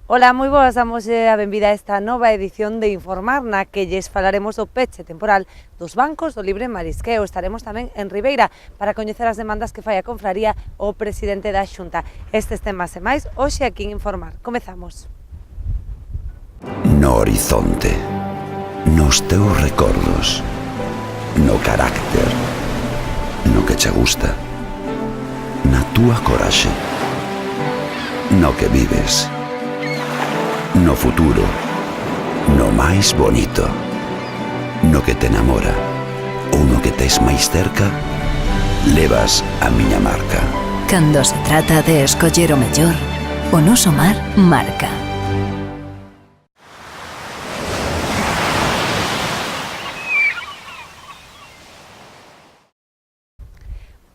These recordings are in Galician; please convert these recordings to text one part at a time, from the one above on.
Ola, moi boas, damos a benvida a esta nova edición de Informar, na que lles falaremos do peche temporal dos bancos do libre marisqueo. Estaremos tamén en Ribeira para coñecer as demandas que fai a confraría o presidente da Xunta. Estes temas e máis, hoxe aquí en Informar. Comezamos. No horizonte, nos teus recordos, no carácter, no que che gusta, na túa coraxe, no que vives, no futuro, no máis bonito, no que te enamora ou no que tes máis cerca, levas a miña marca. Cando se trata de escoller o mellor, o noso mar marca.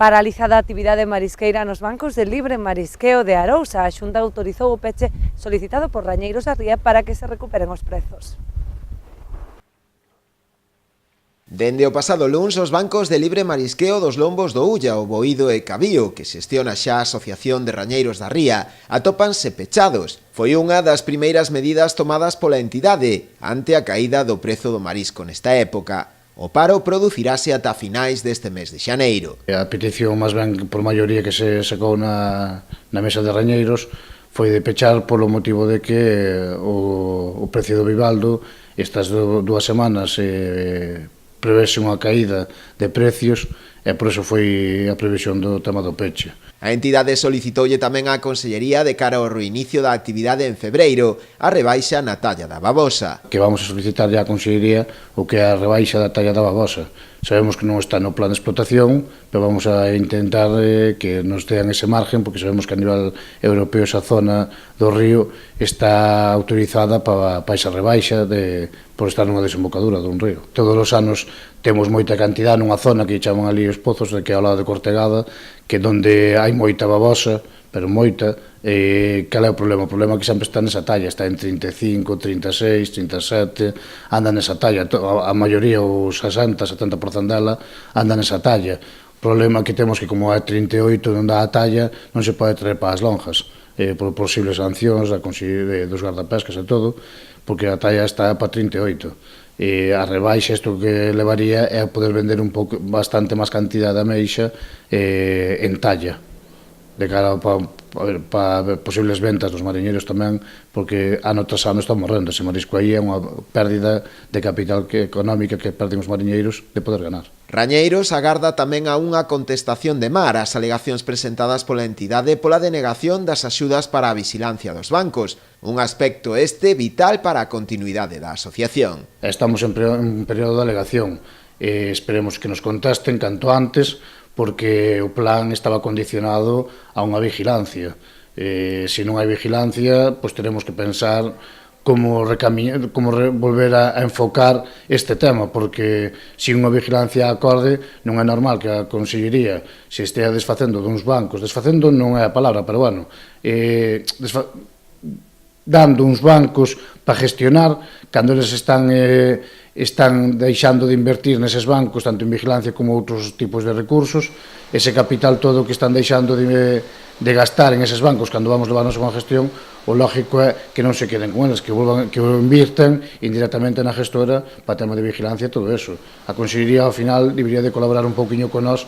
Paralizada a actividade marisqueira nos bancos de libre marisqueo de Arousa, a Xunta autorizou o peche solicitado por Rañeiros da Ría para que se recuperen os prezos. Dende o pasado luns, os bancos de libre marisqueo dos lombos do Ulla, o Boído e Cabío, que xestiona xa a Asociación de Rañeiros da Ría, atópanse pechados. Foi unha das primeiras medidas tomadas pola entidade ante a caída do prezo do marisco nesta época. O paro producirase ata finais deste mes de xaneiro. A petición, máis ben por maioría que se sacou na mesa de Rañeiros, foi de pechar polo motivo de que o precio do bivaldo estas dúas semanas prevese unha caída de precios e por iso foi a previsión do tema do peche. A entidade solicitoulle tamén á Consellería de cara ao reinicio da actividade en febreiro a rebaixa na talla da babosa. Que vamos a solicitar á Consellería o que é a rebaixa da talla da babosa. Sabemos que non está no plan de explotación, pero vamos a intentar que nos dean ese margen, porque sabemos que a nivel europeo esa zona do río está autorizada para esa rebaixa por estar nunha desembocadura dun río. Todos os anos temos moita cantidad nunha zona que chaman ali os pozos, que é ao lado de Cortegada, que onde hai moita babosa, pero moita, cal é o problema? O problema é que sempre está nesa talla, está en 35, 36, 37, anda nesa talla, a maioría, o 60-70% dela, anda nesa talla. O problema que temos que como é 38 non dá a talla, non se pode traer para as lonjas, por posibles sancións dos guardapescas e todo, porque a talla está para 38. A rebaixa isto que levaría é poder vender bastante máis cantidad de ameixa en talla, de cara para posibles ventas dos mariñeiros tamén, porque ano tras ano está morrendo. Ese marisco aí é unha pérdida de capital económica que perden os mariñeiros de poder ganar. Rañeiros agarda tamén a unha contestación de mar ás alegacións presentadas pola entidade pola denegación das axudas para a vigilancia dos bancos, un aspecto vital para a continuidade da asociación. Estamos en período de alegación, esperemos que nos contesten canto antes, porque o plan estaba condicionado a unha vigilancia. Se non hai vigilancia, pois teremos que pensar como volver a enfocar este tema, porque se unha vigilancia acorde, non é normal que a Consellería se estea desfacendo duns bancos, desfacendo non é a palabra, pero bueno, dando uns bancos para gestionar, cando eles están deixando de invertir neses bancos, tanto en vigilancia como outros tipos de recursos, ese capital todo que están deixando de gastar en eses bancos cando vamos levarnos unha gestión, o lógico é que non se queden con eles, que o invirten indirectamente na gestora para tema de vigilancia e todo eso. A Consellería, ao final, debería de colaborar un pouquiño con nós,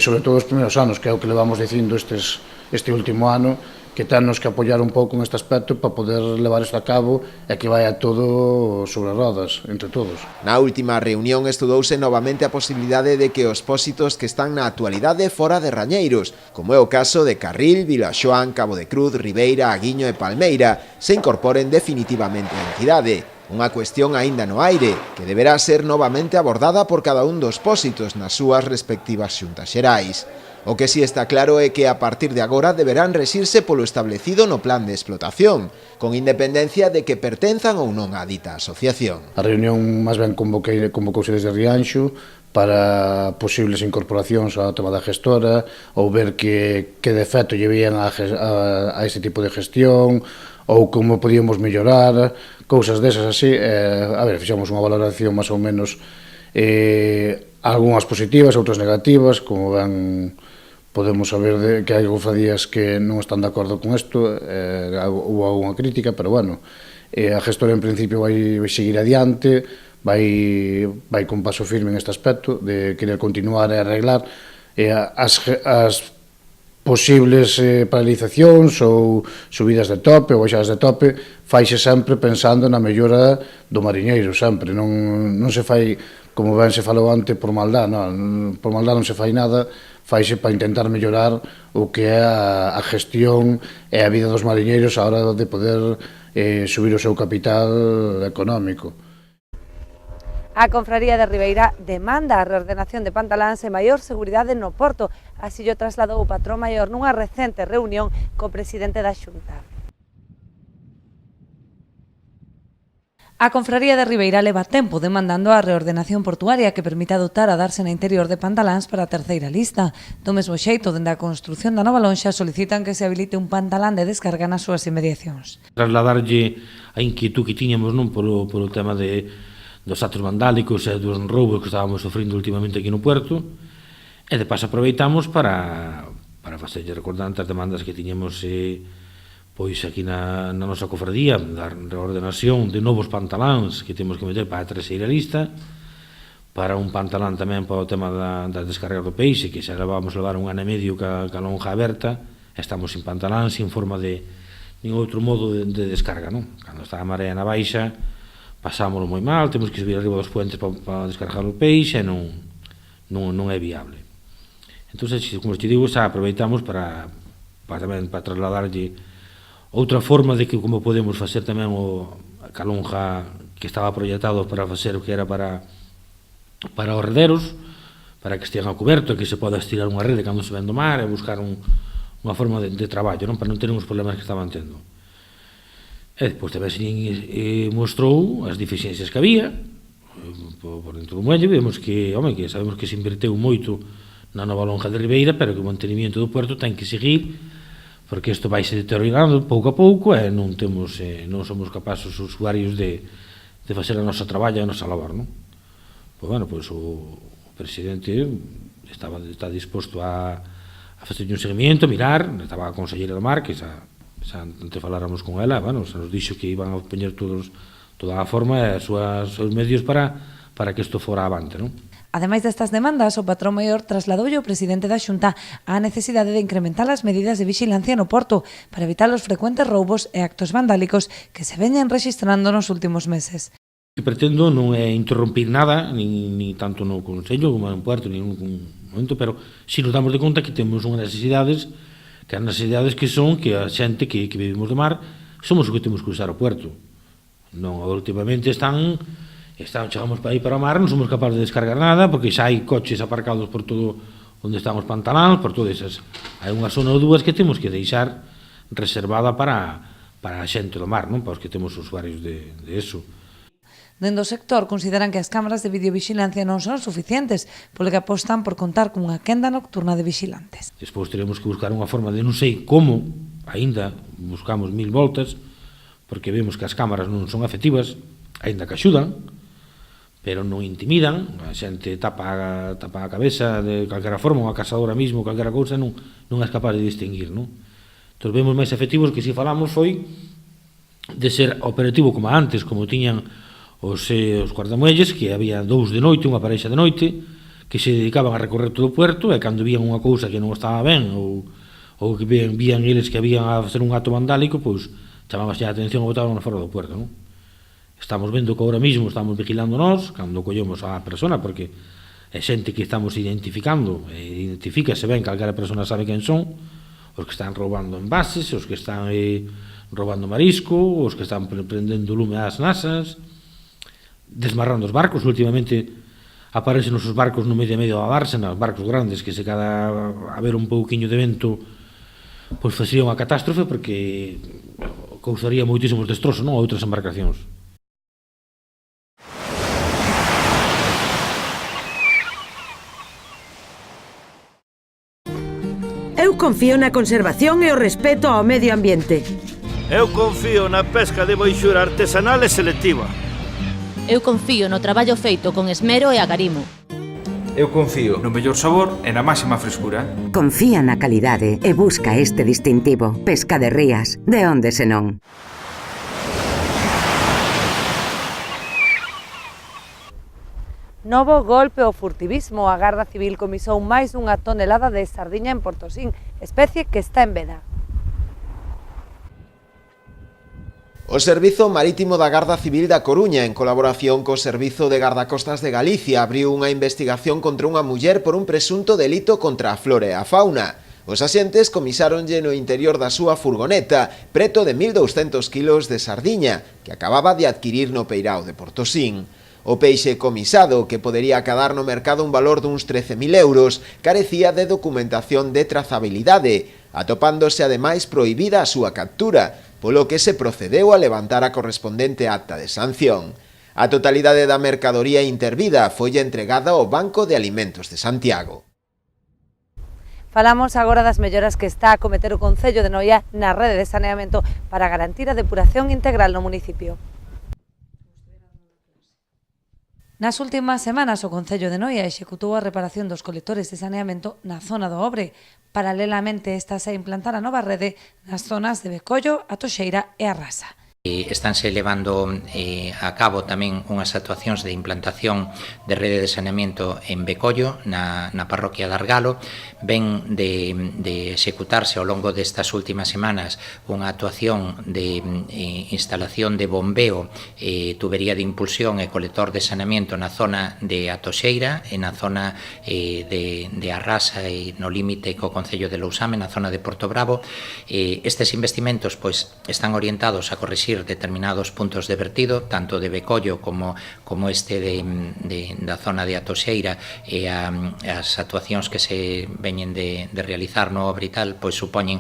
sobre todo os primeiros anos, que é o que levamos dicindo este último ano, que tennos que apoiar un pouco neste aspecto para poder levar isto a cabo e que vaya todo sobre rodas, entre todos. Na última reunión estudouse novamente a posibilidade de que os pósitos que están na actualidade fora de Rañeiros, como é o caso de Carril, Vilaxoán, Cabo de Cruz, Ribeira, Aguiño e Palmeira, se incorporen definitivamente á entidade. Unha cuestión aínda no aire, que deberá ser novamente abordada por cada un dos pósitos nas súas respectivas xuntas xerais. O que si está claro é que a partir de agora deberán rexirse polo establecido no plan de explotación, con independencia de que pertenzan ou non á dita asociación. A reunión máis ben convocouse desde Rianxo para posibles incorporacións ao tema da gestora, ou ver que defecto lle vían a este tipo de gestión, ou como podíamos mellorar, cousas desas así. A ver, fixamos unha valoración máis ou menos, algunhas positivas, outras negativas, como ben podemos saber que hai cofradías que non están de acordo con isto, houve alguna crítica, pero bueno, a gestora en principio vai seguir adiante, vai con paso firme en este aspecto de querer continuar e arreglar as posibles paralizacións ou subidas de tope ou baixadas de tope, faise sempre pensando na mellora do mariñeiro, sempre, non se fai, como ben se falou antes, por maldad, por maldad non se fai nada, faise para intentar mellorar o que é a gestión e a vida dos mariñeiros a hora de poder subir o seu capital económico. A Confraría de Ribeira demanda a reordenación de pantaláns e maior seguridade no porto, así o trasladou o patrón maior nunha recente reunión co presidente da Xunta. A Confraría de Ribeira leva tempo demandando a reordenación portuaria que permita dotar a darse na interior de pantaláns para a terceira lista. Do mesmo xeito, dende a construción da nova lonxa, solicitan que se habilite un pantalán de descarga nas súas inmediacións. Trasladarlle a inquietud que tiñamos polo tema dos actos vandálicos e dos roubos que estábamos sofrindo últimamente aquí no puerto, e de paso aproveitamos para facerlle recordar as demandas que tiñamos pois aquí na nosa cofradía, da reordenación de novos pantaláns que temos que meter para a terceira lista, para un pantalán tamén para o tema da descarga do peixe, que xa vamos levar un ano e medio ca lonja aberta, estamos sin pantalán, sin forma de ningún outro modo de descarga, non? Cando está a marea na baixa, pasámoslo moi mal, temos que subir arriba dos puentes para descargar o peixe e non é viable. Entón, como te digo, xa aproveitamos para trasladarlle outra forma de que como podemos facer tamén a calonja que estaba proyectado para facer o que era para os rederos, para que estean a coberto, que se poda estirar unha rede cando se ven do mar e buscar unha forma de traballo, non? Para non ter os problemas que estaban tendo. E depois tamén se mostrou as deficiencias que había por dentro do muelle. Vemos que sabemos que se inverteu moito na nova lonja de Ribeira, pero que o mantenimiento do puerto ten que seguir, porque isto vai se deteriorando pouco a pouco e non somos capaces os usuarios de facer a nosa traballa e a nosa labor, non? Pois o presidente está disposto a facer un seguimiento, mirar, estaba a conselleira do mar, que xa antes faláramos con ela, se nos dixo que iban a poñer toda a forma e os seus medios para que isto fora avante, non? Ademais destas demandas, o patrón maior trasladoulle ao presidente da Xunta a necesidade de incrementar as medidas de vixilancia no porto para evitar os frecuentes roubos e actos vandálicos que se veñen rexistrando nos últimos meses. O que pretendo non é interrompir nada, ni tanto no Consello como no puerto, ni ningún momento, pero si nos damos de conta que temos unhas necesidades que son que a xente que vivimos do mar somos o que temos que usar o puerto. Non, últimamente chegamos para ir para o mar, non somos capaces de descargar nada, porque xa hai coches aparcados por todo onde están os pantaláns, por todas esas. Hai unha zona ou dúas que temos que deixar reservada para a xente do mar, non? Para os que temos usuarios de eso. Dende o sector consideran que as cámaras de videovigilancia non son suficientes, polo que apostan por contar cunha quenda nocturna de vigilantes. Despois teremos que buscar unha forma de non sei como, aínda buscamos 1000 voltas, porque vemos que as cámaras non son efectivas, aínda que axudan, pero non intimidan, a xente tapa a cabeza de calquera forma, unha casadora mesmo, calquera cousa, non é capaz de distinguir, non? Entón vemos máis efectivos que, se falamos, foi de ser operativo como antes, como tiñan os guardamuelles, que había 2 de noite, unha parexa de noite, que se dedicaban a recorrer todo o puerto, e cando vían unha cousa que non estaba ben, ou que vían eles que habían a facer un acto vandálico, pois chamabas a atención e botaban fora do puerto, non? Estamos vendo que agora mesmo estamos vigilando nós, cando collemos a persona, porque é xente que estamos identificando, e identifícase ben, calquera persona sabe quen son, os que están roubando envases, os que están roubando marisco, os que están prendendo lume ás nasas, desmarrando os barcos. Últimamente aparecen os barcos no medio da Bárcena, os barcos grandes, que se cada haber un pouquiño de vento pois facía unha catástrofe, porque causaría moitísimos destrozos, non, a outras embarcacións. Eu confío na conservación e o respeto ao medio ambiente. Eu confío na pesca de boixura artesanal e selectiva. Eu confío no traballo feito con esmero e agarimo. Eu confío no mellor sabor e na máxima frescura. Confía na calidade e busca este distintivo. Pesca de Rías, de onde senón. Novo golpe ao furtivismo. A Garda Civil comisou máis dunha tonelada de sardiña en Portosín, especie que está en veda. O Servizo Marítimo da Garda Civil da Coruña, en colaboración co Servizo de Gardacostas de Galicia, abriu unha investigación contra unha muller por un presunto delito contra a flora e a fauna. Os axentes comisáronlle no interior da súa furgoneta preto de 1.200 kilos de sardiña que acababa de adquirir no peirao de Portosín. O peixe comisado, que podería acadar no mercado un valor duns 13.000 euros, carecía de documentación de trazabilidade, atopándose ademais prohibida a súa captura, polo que se procedeu a levantar a correspondente acta de sanción. A totalidade da mercadoría intervida foi entregada ao Banco de Alimentos de Santiago. Falamos agora das melloras que está a cometer o Concello de Noia na rede de saneamento para garantir a depuración integral no municipio. Nas últimas semanas, o Concello de Noia executou a reparación dos colectores de saneamento na zona do Obre. Paralelamente, estase a implantar a nova rede nas zonas de Becollo, A Toxeira e A Rasa. Estánse levando a cabo tamén unhas actuacións de implantación de rede de saneamento en Becollo, na parroquia de Argalo. Ven de executarse ao longo destas últimas semanas unha actuación de instalación de bombeo, tubería de impulsión e colector de saneamento na zona de A Toxeira e na zona de Arrasa e no límite co Concello de Lousame, na zona de Porto Bravo. Estes investimentos están orientados a corrixir determinados puntos de vertido, tanto de Becollo como este da zona de A Toxeira, e as actuacións que se veñen de realizar no Obre e tal, pois supoñen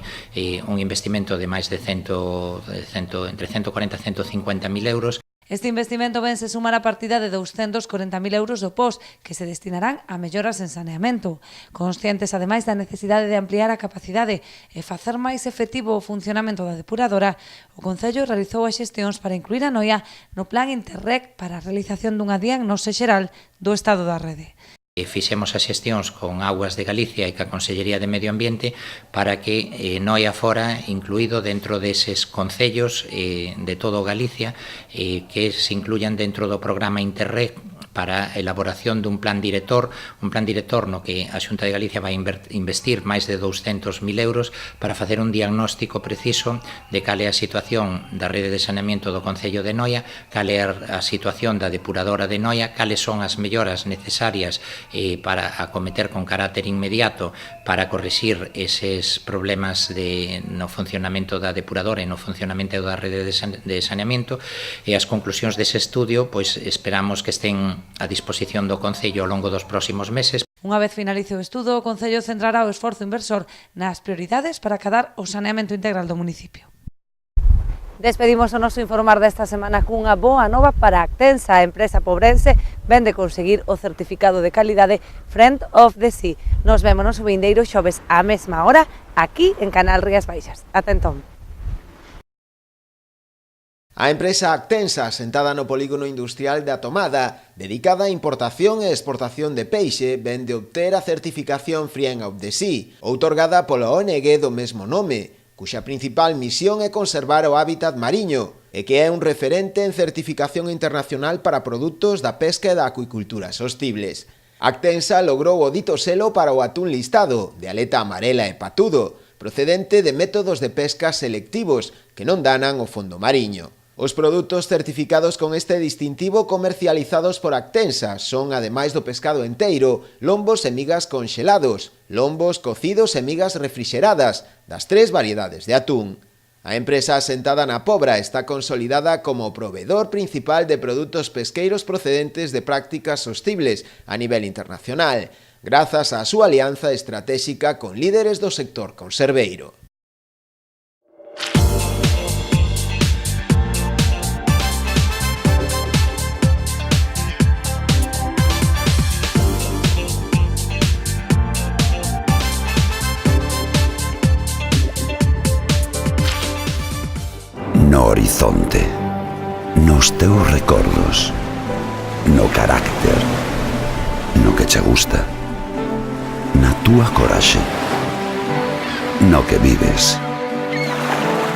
un investimento de máis de entre 140 e 150.000 euros. Este investimento vense sumar a partida de 240.000 euros do POS, que se destinarán a melloras en saneamento. Conscientes, ademais, da necesidade de ampliar a capacidade e facer máis efectivo o funcionamento da depuradora, o Concello realizou as xestións para incluir a Noia no Plan Interreg para a realización dunha diagnose xeral do estado da rede. Fixemos as xestións con Augas de Galicia e ca Consellería de Medio Ambiente para que Noia fora incluído dentro deses concellos de todo Galicia que se incluyan dentro do programa Interreg para a elaboración dun plan director no que a Xunta de Galicia vai investir máis de 200.000 euros para facer un diagnóstico preciso de cal é a situación da rede de saneamento do Concello de Noia, cal é a situación da depuradora de Noia, cales son as melloras necesarias para acometer con carácter inmediato para corrixir eses problemas no funcionamento da depuradora e no funcionamento da rede de saneamento, e as conclusións dese estudio pois esperamos que estén a disposición do Concello ao longo dos próximos meses. Unha vez finalice o estudo, o Concello centrará o esforzo inversor nas prioridades para acadar o saneamento integral do municipio. Despedimos o noso informar desta semana cunha boa nova para Actensa. A empresa pobrense vén de conseguir o certificado de calidade Friend of the Sea. Nos vemos o vindeiro xoves á mesma hora aquí en Canal Rías Baixas. Ata entón. A empresa Actensa, sentada no polígono industrial da Tomada, dedicada á importación e exportación de peixe, vén de obter a certificación Friend of the Sea, outorgada pola ONG do mesmo nome, cuxa principal misión é conservar o hábitat mariño e que é un referente en certificación internacional para produtos da pesca e da acuicultura sostibles. Actensa logrou o dito selo para o atún listado, de aleta amarela e patudo, procedente de métodos de pesca selectivos que non danan o fondo mariño. Os produtos certificados con este distintivo comercializados por Actensa son, ademais do pescado enteiro, lombos e migas conxelados, lombos cocidos e migas refrixeradas, das 3 variedades de atún. A empresa asentada na Pobra está consolidada como proveedor principal de produtos pesqueiros procedentes de prácticas sostibles a nivel internacional, grazas á súa alianza estratéxica con líderes do sector conserveiro. No horizonte, nos teus recordos, no carácter, no que che gusta, na túa coraxe, no que vives,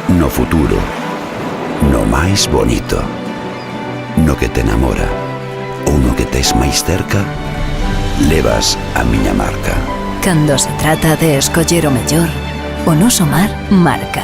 no futuro, no máis bonito, no que te enamora ou no que tes máis cerca, levas a miña marca. Cando se trata de escoller o mellor, o noso mar marca.